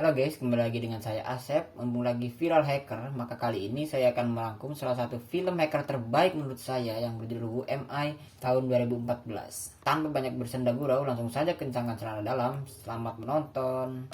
Halo guys, kembali lagi dengan saya Asep. Mumpung lagi viral hacker, maka kali ini saya akan merangkum salah satu film hacker terbaik menurut saya yang berjudul WMI tahun 2014. Tanpa banyak bersenda gurau, langsung saja kencangkan celana dalam. Selamat menonton.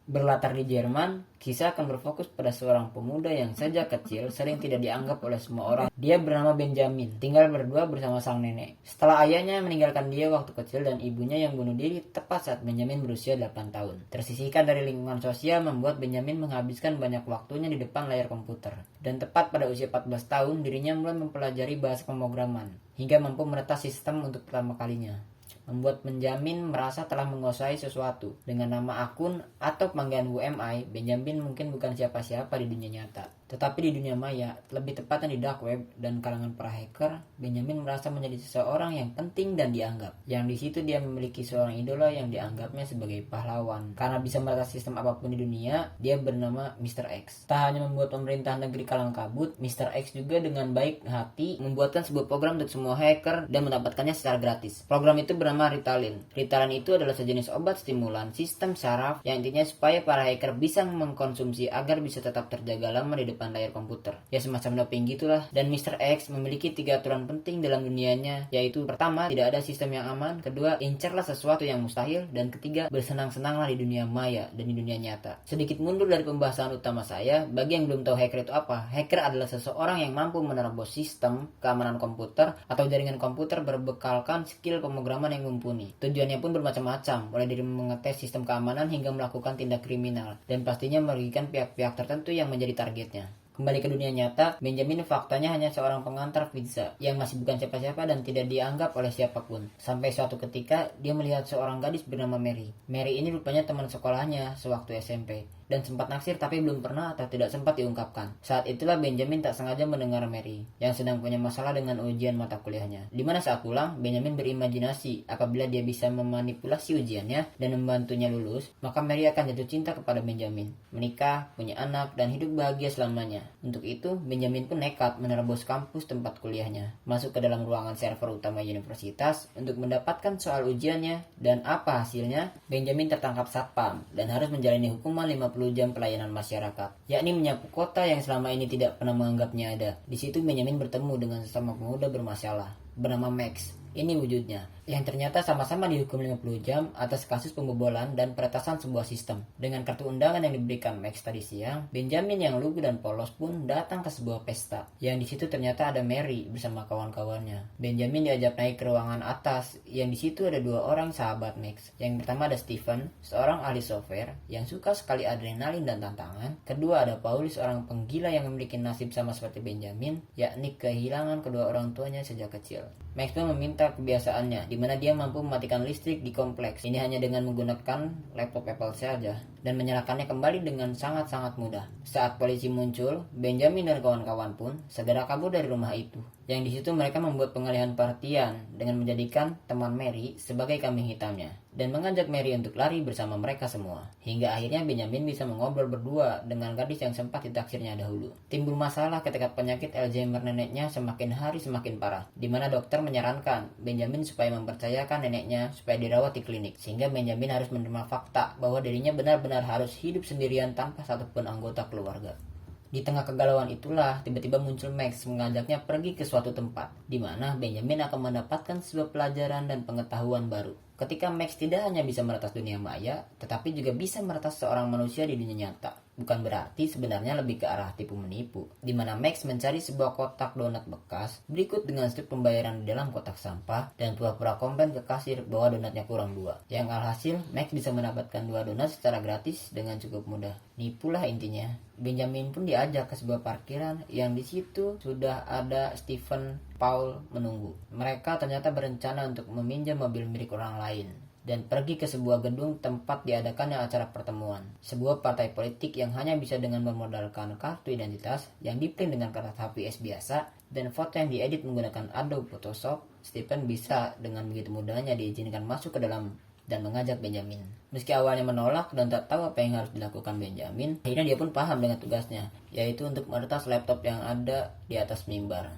Berlatar di Jerman, kisah akan berfokus pada seorang pemuda yang sejak kecil sering tidak dianggap oleh semua orang. Dia bernama Benjamin, tinggal berdua bersama sang nenek. Setelah ayahnya meninggalkan dia waktu kecil dan ibunya yang bunuh diri tepat saat Benjamin berusia 8 tahun. Tersisihkan dari lingkungan sosial membuat Benjamin menghabiskan banyak waktunya di depan layar komputer. Dan tepat pada usia 14 tahun, dirinya mulai mempelajari bahasa pemrograman, hingga mampu meretas sistem untuk pertama kalinya. Membuat Benjamin merasa telah menguasai sesuatu. Dengan nama akun atau panggilan WMI, Benjamin mungkin bukan siapa-siapa di dunia nyata, tetapi di dunia maya, lebih tepatnya di dark web dan kalangan para hacker, Benjamin merasa menjadi seseorang yang penting dan dianggap. Yang di situ dia memiliki seorang idola yang dianggapnya sebagai pahlawan. Karena bisa meretas sistem apapun di dunia, dia bernama Mr. X. Tak hanya membuat pemerintahan negeri kalang kabut, Mr. X juga dengan baik hati membuatkan sebuah program untuk semua hacker dan mendapatkannya secara gratis. Program itu bernama Ritalin. Ritalin itu adalah sejenis obat stimulan sistem saraf yang intinya supaya para hacker bisa mengkonsumsi agar bisa tetap terjaga lama di depan layar komputer. Ya semacam doping gitulah. Dan Mr. X memiliki 3 aturan penting dalam dunianya, yaitu pertama, tidak ada sistem yang aman, kedua, incarlah sesuatu yang mustahil, dan ketiga, bersenang-senanglah di dunia maya dan di dunia nyata. Sedikit mundur dari pembahasan utama saya, bagi yang belum tahu hacker itu apa, hacker adalah seseorang yang mampu menerobos sistem keamanan komputer atau jaringan komputer berbekalkan skill pemrograman yang mumpuni. Tujuannya pun bermacam-macam, mulai dari mengetes sistem keamanan hingga melakukan tindak kriminal, dan pastinya merugikan pihak-pihak tertentu yang menjadi targetnya. Kembali ke dunia nyata, Benjamin faktanya hanya seorang pengantar pizza yang masih bukan siapa-siapa dan tidak dianggap oleh siapapun. Sampai suatu ketika, dia melihat seorang gadis bernama Mary. Mary ini rupanya teman sekolahnya sewaktu SMP. Dan sempat naksir tapi belum pernah atau tidak sempat diungkapkan. Saat itulah Benjamin tak sengaja mendengar Mary yang sedang punya masalah dengan ujian mata kuliahnya. Dimana saat pulang, Benjamin berimajinasi apabila dia bisa memanipulasi ujiannya dan membantunya lulus, maka Mary akan jatuh cinta kepada Benjamin, menikah, punya anak, dan hidup bahagia selamanya. Untuk itu, Benjamin pun nekat menerobos kampus tempat kuliahnya, masuk ke dalam ruangan server utama universitas untuk mendapatkan soal ujiannya, dan apa hasilnya? Benjamin tertangkap satpam dan harus menjalani hukuman 50 jam pelayanan masyarakat, yakni menyapu kota yang selama ini tidak pernah menganggapnya ada. Di situ Benjamin bertemu dengan sesama pemuda bermasalah bernama Max. Ini wujudnya, yang ternyata sama-sama dihukum 50 jam atas kasus pembobolan dan peretasan sebuah sistem. Dengan kartu undangan yang diberikan Max tadi siang, Benjamin yang lugu dan polos pun datang ke sebuah pesta. Yang di situ ternyata ada Mary bersama kawan-kawannya. Benjamin diajak naik ke ruangan atas, yang di situ ada 2 orang sahabat Max. Yang pertama ada Stephen, seorang ahli software yang suka sekali adrenalin dan tantangan. Kedua ada Paul, seorang penggila yang memiliki nasib sama seperti Benjamin, yakni kehilangan kedua orang tuanya sejak kecil. Max pun meminta kebiasaannya, di mana dia mampu mematikan listrik di kompleks. Ini hanya dengan menggunakan laptop Apple saja, dan menyalakannya kembali dengan sangat-sangat mudah. Saat polisi muncul, Benjamin dan kawan-kawan pun segera kabur dari rumah itu. Yang di situ mereka membuat pengalihan perhatian dengan menjadikan teman Mary sebagai kambing hitamnya dan mengajak Mary untuk lari bersama mereka semua. Hingga akhirnya Benjamin bisa mengobrol berdua dengan gadis yang sempat ditaksirnya dahulu. Timbul masalah ketika penyakit Alzheimer neneknya semakin hari semakin parah, di mana dokter menyarankan Benjamin supaya mempercayakan neneknya supaya dirawat di klinik, sehingga Benjamin harus menerima fakta bahwa dirinya benar-benar harus hidup sendirian tanpa satupun anggota keluarga. Di tengah kegalauan itulah tiba-tiba muncul Max mengajaknya pergi ke suatu tempat di mana Benjamin akan mendapatkan sebuah pelajaran dan pengetahuan baru. Ketika Max tidak hanya bisa meretas dunia maya, tetapi juga bisa meretas seorang manusia di dunia nyata. Bukan berarti sebenarnya lebih ke arah tipu menipu, di mana Max mencari sebuah kotak donat bekas berikut dengan strip pembayaran di dalam kotak sampah dan pura-pura komplain ke kasir bahwa donatnya kurang 2. Yang alhasil Max bisa mendapatkan 2 donat secara gratis dengan cukup mudah. Nipulah intinya. Benjamin pun diajak ke sebuah parkiran yang di situ sudah ada Stephen Paul menunggu. Mereka ternyata berencana untuk meminjam mobil milik orang lain dan pergi ke sebuah gedung tempat diadakannya acara pertemuan. Sebuah partai politik yang hanya bisa dengan bermodalkan kartu identitas yang diprint dengan kertas HPS biasa dan foto yang diedit menggunakan Adobe Photoshop. Stephen bisa dengan begitu mudahnya diizinkan masuk ke dalam dan mengajak Benjamin. Meski awalnya menolak dan tak tahu apa yang harus dilakukan Benjamin, akhirnya dia pun paham dengan tugasnya, yaitu untuk meretas laptop yang ada di atas mimbar.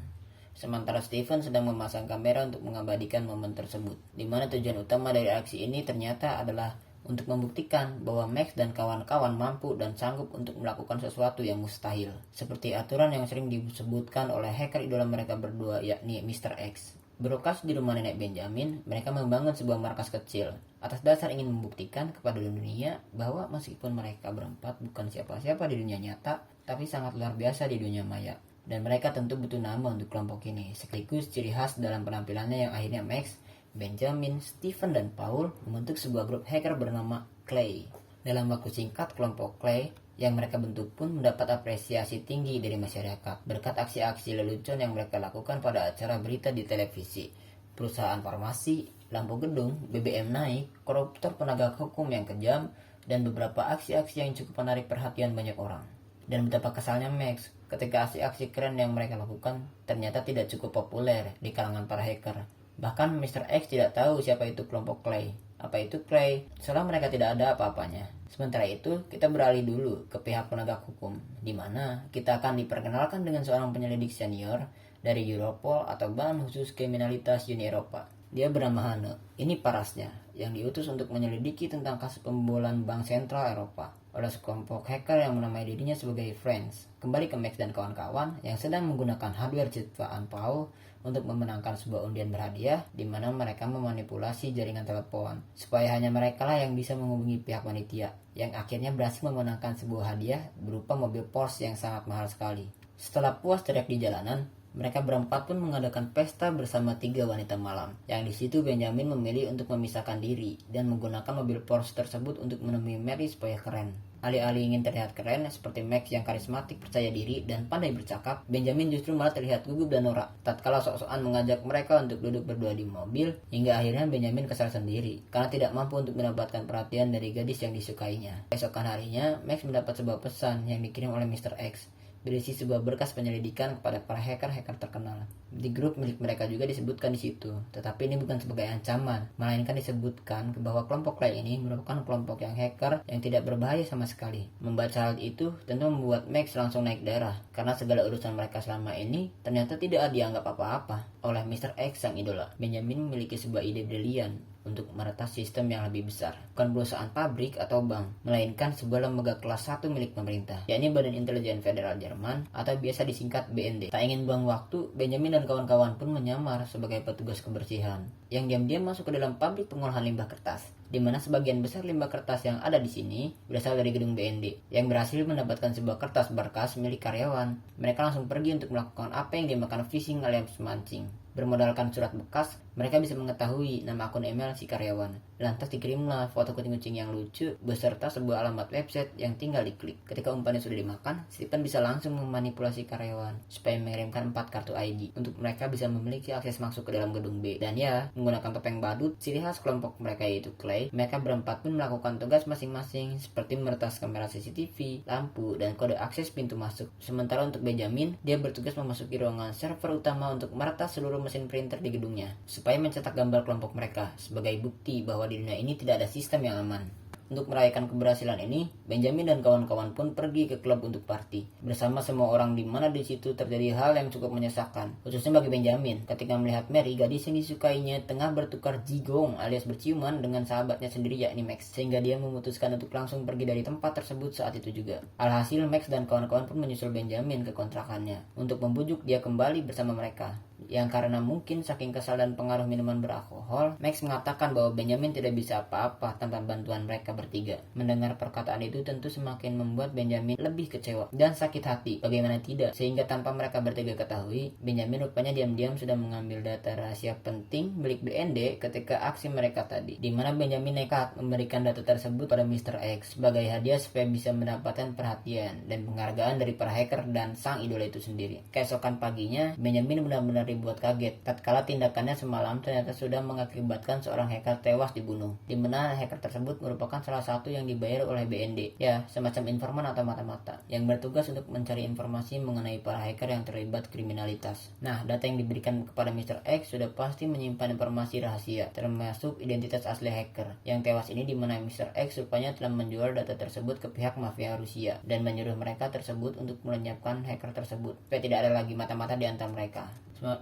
sementara Steven sedang memasang kamera untuk mengabadikan momen tersebut, di mana tujuan utama dari aksi ini ternyata adalah untuk membuktikan bahwa Max dan kawan-kawan mampu dan sanggup untuk melakukan sesuatu yang mustahil, seperti aturan yang sering disebutkan oleh hacker idola mereka berdua, yakni Mr. X. Berlokasi di rumah nenek Benjamin, mereka membangun sebuah markas kecil atas dasar ingin membuktikan kepada dunia bahwa meskipun mereka berempat bukan siapa-siapa di dunia nyata, tapi sangat luar biasa di dunia maya. Dan mereka tentu butuh nama untuk kelompok ini, sekaligus ciri khas dalam penampilannya yang akhirnya Max, Benjamin, Steven, dan Paul membentuk sebuah grup hacker bernama Clay. Dalam waktu singkat, kelompok Clay yang mereka bentuk pun mendapat apresiasi tinggi dari masyarakat berkat aksi-aksi lelucon yang mereka lakukan pada acara berita di televisi, perusahaan farmasi, lampu gedung, BBM naik, koruptor penegak hukum yang kejam, dan beberapa aksi-aksi yang cukup menarik perhatian banyak orang. Dan betapa kesalnya Max ketika aksi-aksi keren yang mereka lakukan ternyata tidak cukup populer di kalangan para hacker. Bahkan Mr. X tidak tahu siapa itu kelompok Clay. Apa itu Clay? Seolah mereka tidak ada apa-apanya. Sementara itu, kita beralih dulu ke pihak penegak hukum, di mana kita akan diperkenalkan dengan seorang penyelidik senior dari Europol atau Badan Khusus Kriminalitas Uni Eropa. Dia bernama Hane. Ini parasnya, yang diutus untuk menyelidiki tentang kasus pembobolan Bank Sentral Eropa oleh sekelompok hacker yang menamai dirinya sebagai Friends. Kembali ke Max dan kawan-kawan yang sedang menggunakan hardware ciptaan Paul untuk memenangkan sebuah undian berhadiah, di mana mereka memanipulasi jaringan telepon supaya hanya mereka lah yang bisa menghubungi pihak panitia, yang akhirnya berhasil memenangkan sebuah hadiah berupa mobil Porsche yang sangat mahal sekali. Setelah puas teriak di jalanan, mereka berempat pun mengadakan pesta bersama 3 wanita malam, yang di situ Benjamin memilih untuk memisahkan diri dan menggunakan mobil Porsche tersebut untuk menemui Mary supaya keren. Alih-alih ingin terlihat keren seperti Max yang karismatik, percaya diri, dan pandai bercakap, Benjamin justru malah terlihat gugup dan norak tatkala sok-sokan mengajak mereka untuk duduk berdua di mobil, hingga akhirnya Benjamin kesal sendiri karena tidak mampu untuk mendapatkan perhatian dari gadis yang disukainya. Esokan harinya, Max mendapat sebuah pesan yang dikirim oleh Mr. X, berisi sebuah berkas penyelidikan kepada para hacker-hacker terkenal. Di grup milik mereka juga disebutkan di situ, tetapi ini bukan sebagai ancaman, melainkan disebutkan bahwa kelompok Clay ini merupakan kelompok yang hacker yang tidak berbahaya sama sekali. Membaca hal itu tentu membuat Max langsung naik darah, karena segala urusan mereka selama ini ternyata tidak dianggap apa-apa oleh Mr. X sang idola. Benjamin memiliki sebuah ide brilian untuk meretas sistem yang lebih besar, bukan perusahaan pabrik atau bank, melainkan sebuah lembaga kelas 1 milik pemerintah, yakni Badan Intelijen Federal Jerman atau biasa disingkat BND. Tak ingin buang waktu, Benjamin dan kawan-kawan pun menyamar sebagai petugas kebersihan yang diam-diam masuk ke dalam pabrik pengolahan limbah kertas, di mana sebagian besar limbah kertas yang ada di sini berasal dari gedung BND, yang berhasil mendapatkan sebuah kertas berkas milik karyawan. Mereka langsung pergi untuk melakukan apa yang dimakan phishing alias mancing. Bermodalkan surat bekas, mereka bisa mengetahui nama akun email si karyawan. Lantas dikirimlah foto kucing-kucing yang lucu beserta sebuah alamat website yang tinggal diklik. Ketika umpannya sudah dimakan, Stephen bisa langsung memanipulasi karyawan supaya mengirimkan 4 kartu ID untuk mereka bisa memiliki akses masuk ke dalam gedung B. Dan ya, menggunakan topeng badut, ciri khas kelompok mereka yaitu Clay, mereka berempat pun melakukan tugas masing-masing seperti meretas kamera CCTV, lampu, dan kode akses pintu masuk. Sementara untuk Benjamin, dia bertugas memasuki ruangan server utama untuk meretas seluruh mesin printer di gedungnya supaya mencetak gambar kelompok mereka sebagai bukti bahwa di dunia ini tidak ada sistem yang aman. Untuk merayakan keberhasilan ini, Benjamin dan kawan-kawan pun pergi ke klub untuk party bersama semua orang, di mana di situ terjadi hal yang cukup menyesakan, khususnya bagi Benjamin ketika melihat Mary, gadis yang disukainya, tengah bertukar jigong alias berciuman dengan sahabatnya sendiri yakni Max, sehingga dia memutuskan untuk langsung pergi dari tempat tersebut saat itu juga. Alhasil Max dan kawan-kawan pun menyusul Benjamin ke kontrakannya untuk membujuk dia kembali bersama mereka. Yang karena mungkin saking kesal dan pengaruh minuman beralkohol, Max mengatakan bahwa Benjamin tidak bisa apa-apa tanpa bantuan mereka bertiga. Mendengar perkataan itu tentu semakin membuat Benjamin lebih kecewa dan sakit hati, bagaimana tidak, sehingga tanpa mereka bertiga ketahui, Benjamin rupanya diam-diam sudah mengambil data rahasia penting milik BND ketika aksi mereka tadi, di mana Benjamin nekat memberikan data tersebut pada Mr. X sebagai hadiah supaya bisa mendapatkan perhatian dan penghargaan dari para hacker dan sang idola itu sendiri. Keesokan paginya, Benjamin benar-benar dibuat kaget tatkala tindakannya semalam ternyata sudah mengakibatkan seorang hacker tewas dibunuh, di mana hacker tersebut merupakan salah satu yang dibayar oleh BND, ya semacam informan atau mata-mata yang bertugas untuk mencari informasi mengenai para hacker yang terlibat kriminalitas. Nah, data yang diberikan kepada Mr. X sudah pasti menyimpan informasi rahasia, termasuk identitas asli hacker yang tewas ini, di mana Mr. X rupanya telah menjual data tersebut ke pihak mafia Rusia dan menyuruh mereka tersebut untuk melenyapkan hacker tersebut supaya tidak ada lagi mata-mata di antara mereka.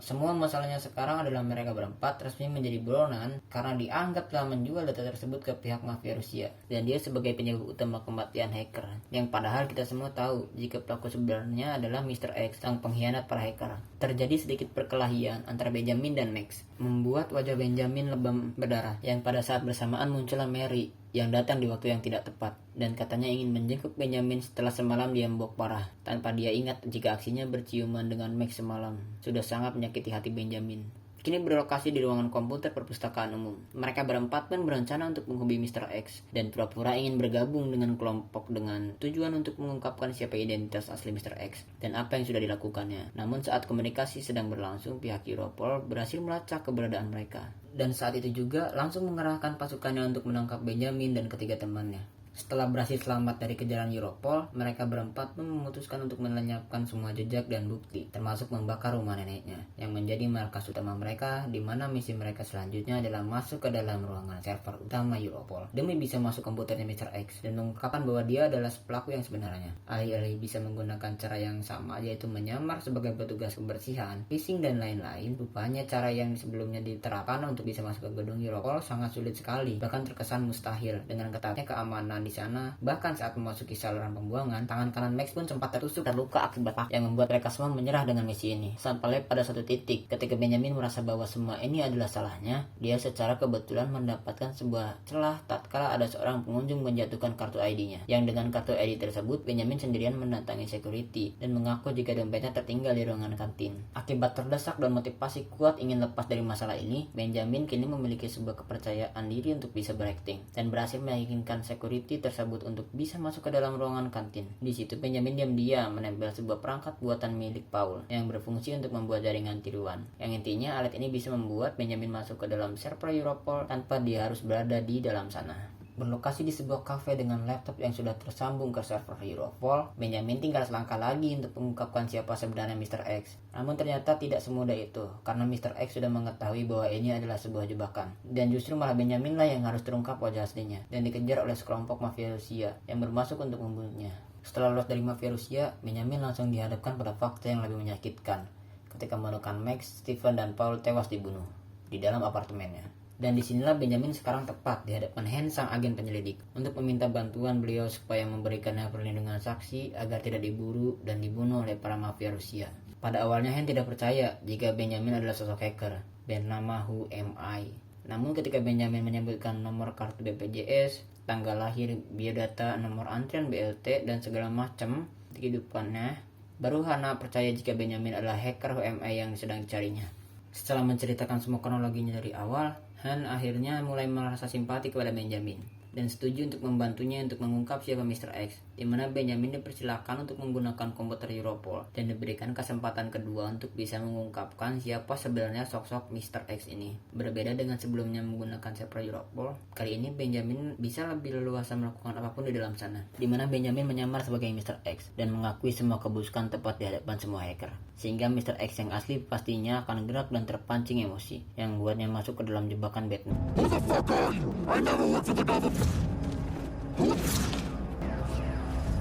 Semua masalahnya sekarang adalah mereka berempat resmi menjadi buronan karena dianggap telah menjual data tersebut ke pihak mafia Rusia, dan dia sebagai penyebab utama kematian hacker, yang padahal kita semua tahu jika pelaku sebenarnya adalah Mr. X, sang pengkhianat para hacker. Terjadi sedikit perkelahian antara Benjamin dan Max, membuat wajah Benjamin lebam berdarah, yang pada saat bersamaan muncullah Mary yang datang di waktu yang tidak tepat, dan katanya ingin menjenguk Benjamin setelah semalam dia mabuk parah, tanpa dia ingat jika aksinya berciuman dengan Max semalam sudah sangat menyakiti hati Benjamin. Kini berlokasi di ruangan komputer perpustakaan umum. Mereka berempat pun berencana untuk menghubungi Mr. X dan pura-pura ingin bergabung dengan kelompok dengan tujuan untuk mengungkapkan siapa identitas asli Mr. X dan apa yang sudah dilakukannya. Namun saat komunikasi sedang berlangsung, pihak Europol berhasil melacak keberadaan mereka. Dan saat itu juga langsung mengerahkan pasukannya untuk menangkap Benjamin dan ketiga temannya. Setelah berhasil selamat dari kejaran Europol, mereka berempat pun memutuskan untuk melenyapkan semua jejak dan bukti, termasuk membakar rumah neneknya, yang menjadi markas utama mereka, di mana misi mereka selanjutnya adalah masuk ke dalam ruangan server utama Europol, demi bisa masuk komputernya Mr. X, dan mengungkapkan bahwa dia adalah pelaku yang sebenarnya. Alih-alih bisa menggunakan cara yang sama, yaitu menyamar sebagai petugas kebersihan, phishing, dan lain-lain, rupanya cara yang sebelumnya diterapkan untuk bisa masuk ke gedung Europol sangat sulit sekali, bahkan terkesan mustahil, dengan ketatnya keamanan di sana. Bahkan saat memasuki saluran pembuangan, tangan kanan Max pun sempat tertusuk dan luka akibat yang membuat mereka semua menyerah dengan misi ini. Sampai pada satu titik, ketika Benjamin merasa bahwa semua ini adalah salahnya, dia secara kebetulan mendapatkan sebuah celah tatkala ada seorang pengunjung menjatuhkan kartu ID-nya. Yang dengan kartu ID tersebut, Benjamin sendirian mendatangi security dan mengaku jika dompetnya tertinggal di ruangan kantin. Akibat terdesak dan motivasi kuat ingin lepas dari masalah ini, Benjamin kini memiliki sebuah kepercayaan diri untuk bisa berakting dan berhasil meyakinkan security tersebut untuk bisa masuk ke dalam ruangan kantin. Di situ Benjamin diam-diam menempel sebuah perangkat buatan milik Paul yang berfungsi untuk membuat jaringan tiruan. Yang intinya alat ini bisa membuat Benjamin masuk ke dalam server Europol tanpa dia harus berada di dalam sana. Berlokasi di sebuah kafe dengan laptop yang sudah tersambung ke server Europol, Benjamin tinggal selangkah lagi untuk mengungkapkan siapa sebenarnya Mr. X. Namun ternyata tidak semudah itu, karena Mr. X sudah mengetahui bahwa ini adalah sebuah jebakan. Dan justru malah Benjamin lah yang harus terungkap wajah aslinya, dan dikejar oleh sekelompok mafia Rusia yang bermaksud untuk membunuhnya. Setelah lolos dari mafia Rusia, Benjamin langsung dihadapkan pada fakta yang lebih menyakitkan, ketika menemukan Max, Stephen, dan Paul tewas dibunuh di dalam apartemennya. Dan disinilah Benjamin sekarang tepat di hadapan Hans, sang agen penyelidik, untuk meminta bantuan beliau supaya memberikannya perlindungan saksi agar tidak diburu dan dibunuh oleh para mafia Rusia. Pada awalnya Hans tidak percaya jika Benjamin adalah sosok hacker bernama Who Am I. Namun ketika Benjamin menyebutkan nomor kartu BPJS, tanggal lahir, biodata, nomor antrian BLT, dan segala macam kehidupannya, baru Hana percaya jika Benjamin adalah hacker Who Am I yang sedang dicarinya. Setelah menceritakan semua kronologinya dari awal, Han akhirnya mulai merasa simpati kepada Benjamin dan setuju untuk membantunya untuk mengungkap siapa Mr. X, di mana Benjamin dipersilakan untuk menggunakan komputer Europol dan diberikan kesempatan kedua untuk bisa mengungkapkan siapa sebenarnya sosok Mr. X ini. Berbeda dengan sebelumnya menggunakan server Europol, kali ini Benjamin bisa lebih leluasa melakukan apapun di dalam sana, di mana Benjamin menyamar sebagai Mr. X dan mengakui semua kebusukan tepat di hadapan semua hacker, sehingga Mr. X yang asli pastinya akan gerak dan terpancing emosi yang membuatnya masuk ke dalam jebakan Batman. Who the fuck are you? I never worked for the government.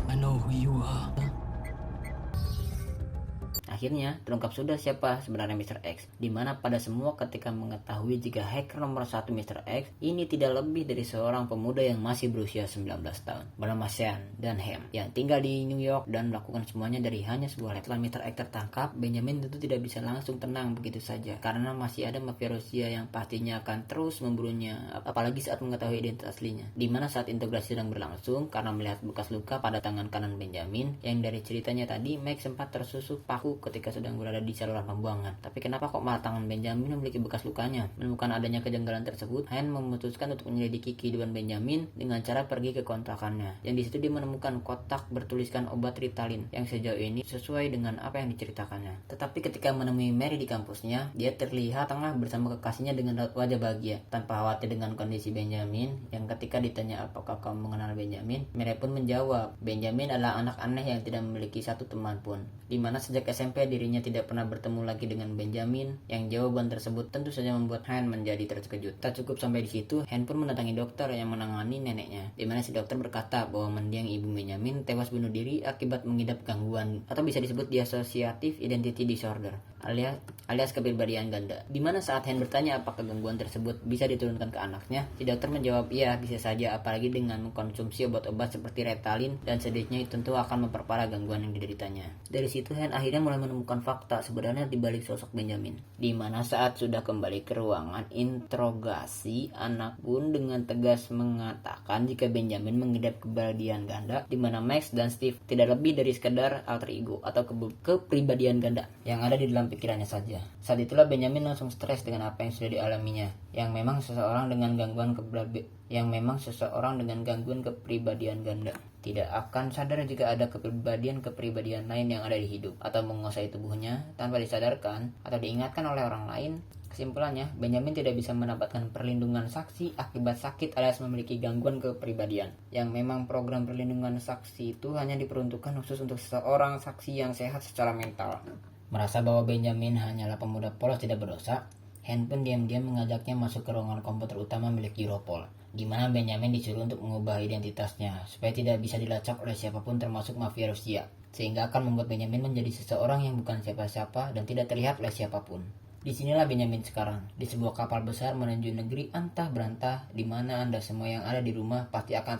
I know who you are. Akhirnya terungkap sudah siapa sebenarnya Mr. X, dimana pada semua ketika mengetahui jika hacker nomor 1 Mr. X ini tidak lebih dari seorang pemuda yang masih berusia 19 tahun bernama Sean dan Ham yang tinggal di New York dan melakukan semuanya dari hanya sebuah laptop. Setelah Mr. X tertangkap, Benjamin tentu tidak bisa langsung tenang begitu saja karena masih ada mafia Rusia yang pastinya akan terus memburunya, apalagi saat mengetahui identitas aslinya. Dimana saat integrasi sedang berlangsung, karena melihat bekas luka pada tangan kanan Benjamin yang dari ceritanya tadi Max sempat tersusuk paku ketika sedang berada di saluran pembuangan. Tapi kenapa kok malah tangan Benjamin memiliki bekas lukanya? Menemukan adanya kejanggalan tersebut, Han memutuskan untuk menyelidiki kehidupan Benjamin dengan cara pergi ke kontrakannya. Yang di situ dia menemukan kotak bertuliskan obat Ritalin yang sejauh ini sesuai dengan apa yang diceritakannya. Tetapi ketika menemui Mary di kampusnya, dia terlihat tengah bersama kekasihnya dengan wajah bahagia, tanpa khawatir dengan kondisi Benjamin. Yang ketika ditanya apakah kamu mengenal Benjamin, Mary pun menjawab, Benjamin adalah anak aneh yang tidak memiliki satu teman pun. Dimana sejak SMP dirinya tidak pernah bertemu lagi dengan Benjamin. Yang jawaban tersebut tentu saja membuat Han menjadi terkejut. Tak cukup sampai di situ, Han pun mendatangi dokter yang menangani neneknya, dimana si dokter berkata bahwa mendiang ibu Benjamin tewas bunuh diri akibat mengidap gangguan atau bisa disebut dissociative identity disorder alias kepribadian ganda. Di mana saat Hen bertanya apakah gangguan tersebut bisa diturunkan ke anaknya, si dokter menjawab iya bisa saja, apalagi dengan mengkonsumsi obat-obat seperti Ritalin dan sejenisnya tentu akan memperparah gangguan yang dideritanya. Dari situ Hen akhirnya mulai menemukan fakta sebenarnya di balik sosok Benjamin. Di mana saat sudah kembali ke ruangan interogasi, anak pun dengan tegas mengatakan jika Benjamin mengidap kepribadian ganda, di mana Max dan Steve tidak lebih dari sekedar alter ego atau kepribadian ganda yang ada di dalam pikirannya saja. Saat itulah Benjamin langsung stres dengan apa yang sudah dialaminya, yang memang seseorang dengan gangguan kepribadian ganda tidak akan sadar jika ada kepribadian lain yang ada di hidup atau menguasai tubuhnya tanpa disadarkan atau diingatkan oleh orang lain. Kesimpulannya, Benjamin tidak bisa mendapatkan perlindungan saksi akibat sakit alias memiliki gangguan kepribadian. Yang memang program perlindungan saksi itu hanya diperuntukkan khusus untuk seseorang saksi yang sehat secara mental. Merasa bahwa Benjamin hanyalah pemuda polos tidak berdosa, Hen pun diam-diam mengajaknya masuk ke ruangan komputer utama milik Europol, di mana Benjamin disuruh untuk mengubah identitasnya supaya tidak bisa dilacak oleh siapapun termasuk mafia Rusia, sehingga akan membuat Benjamin menjadi seseorang yang bukan siapa-siapa dan tidak terlihat oleh siapapun. Disinilah Benjamin sekarang, di sebuah kapal besar menuju negeri antah berantah, di mana Anda semua yang ada di rumah pasti akan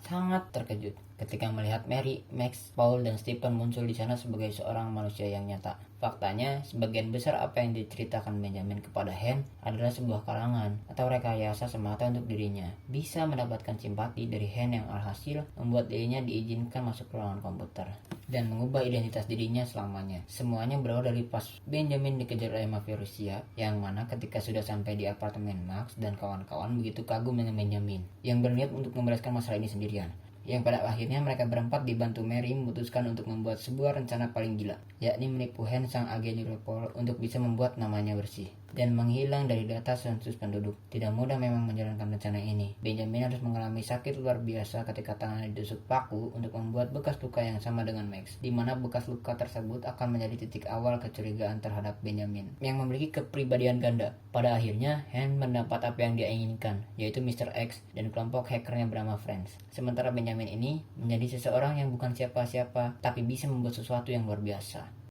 sangat terkejut ketika melihat Mary, Max, Paul, dan Stephen muncul di sana sebagai seorang manusia yang nyata. Faktanya, sebagian besar apa yang diceritakan Benjamin kepada Hen adalah sebuah karangan atau rekayasa semata untuk dirinya bisa mendapatkan simpati dari Hen yang alhasil membuat dirinya diizinkan masuk ke ruangan komputer dan mengubah identitas dirinya selamanya. Semuanya berawal dari pas Benjamin dikejar oleh mafia Rusia, yang mana ketika sudah sampai di apartemen Max dan kawan-kawan begitu kagum dengan Benjamin yang berniat untuk membereskan masalah ini sendirian. Yang pada akhirnya mereka berempat dibantu Mary memutuskan untuk membuat sebuah rencana paling gila, yakni menipu Hen sang agen Europol untuk bisa membuat namanya bersih dan menghilang dari data sensus penduduk. Tidak mudah memang menjalankan rencana ini. Benjamin harus mengalami sakit luar biasa ketika tangannya ditusuk paku untuk membuat bekas luka yang sama dengan Max, di mana bekas luka tersebut akan menjadi titik awal kecurigaan terhadap Benjamin yang memiliki kepribadian ganda. Pada akhirnya, Hen mendapat apa yang dia inginkan, yaitu Mr. X dan kelompok hackernya bernama Friends. Sementara Benjamin ini menjadi seseorang yang bukan siapa-siapa, tapi bisa membuat sesuatu yang luar biasa.